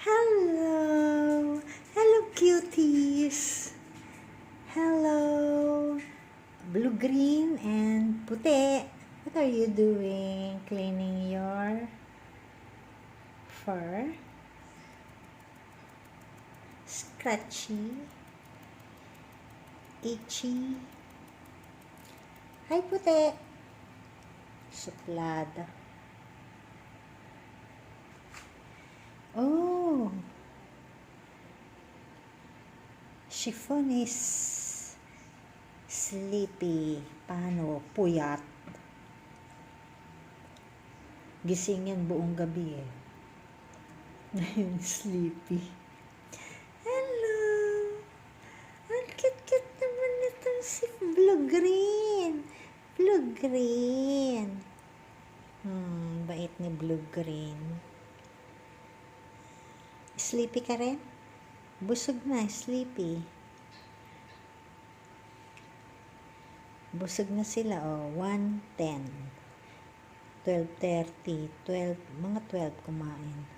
Hello! Hello, cuties! Hello! Blue, green, and puti. What are you doing? Cleaning your fur? Scratchy? Itchy? Hi, puti! Suplada. Oh! Chiffon is sleepy. Paano? Puyat. Gising yan buong gabi eh. Sleepy. Hello! Ang cute-cute naman itong si Blue-Green. Blue-Green. Bait ni Blue-Green. Sleepy ka rin? Busog na, sleepy. Busog na sila, oh. 1:10. 12:30. 12, mga 12 kumain.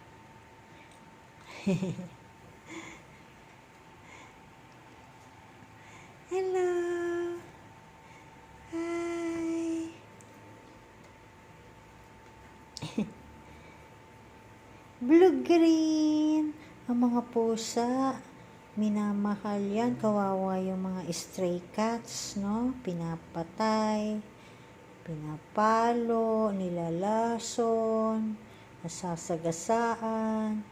Hello! Hi! Blue-green! Ang mga pusa, minamahal yan. Kawawa yung mga stray cats, no? Pinapatay, pinapalo, nilalason, nasasagasaan.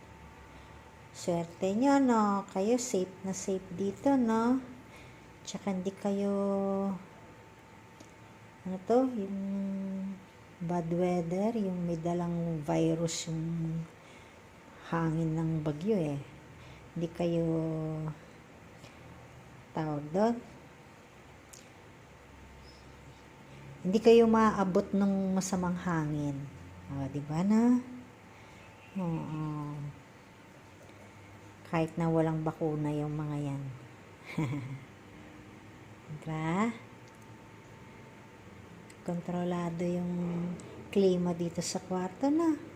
Swerte nyo, no? Kayo safe na safe dito, no? Tsaka hindi kayo, ano to? Yung bad weather, yung may dalang virus, yung hangin ng bagyo eh. Hindi kayo tawag doon. Hindi kayo maaabot ng masamang hangin. O, di ba na? Oo. Kahit na walang bakuna yung mga yan. Diba? Kontrolado yung klima dito sa kwarto na.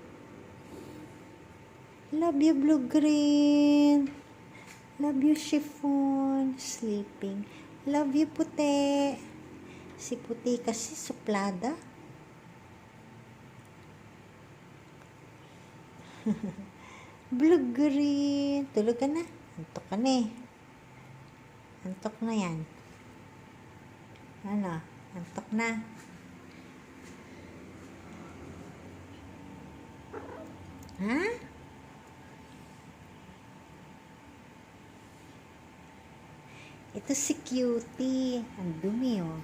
Love you, Blue-green. Love you, Chiffon. Sleeping. Love you, puti. Si puti kasi suplada. Blue-green. Tulog ka na. Antok ka na eh. Antok na yan. Ano? Antok na. Ha? Ito si Cutie. Ang dumi oh.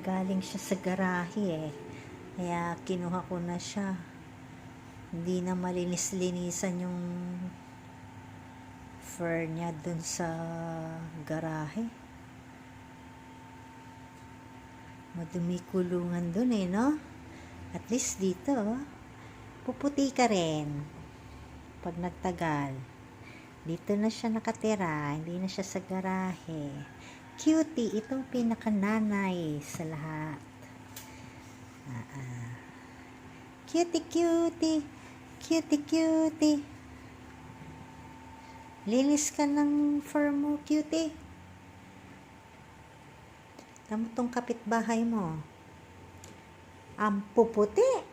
Galing siya sa garahe eh. Kaya kinuha ko na siya. Hindi na malinis-linisan yung fur niya dun sa garahe. Madumi kulungan dun eh, no? At least dito, puputi ka rin. Pag nagtagal. Dito na siya nakatira, hindi na siya sa garahe. Cutie, itong pinakananay sa lahat. Cutie, cutie. Cutie, cutie. Linis ka ng fur mo, cutie. Tama tong kapitbahay mo. Ang puputi.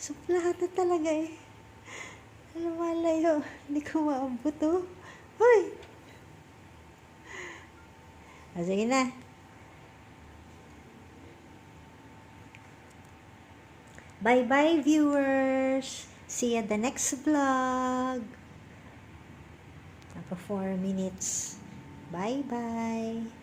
Suplada talaga eh. Lumalayo. Hindi ko maabot oh. Hoy! Sige na. Bye-bye viewers. See you the next vlog. Naka 4 minutes. Bye-bye.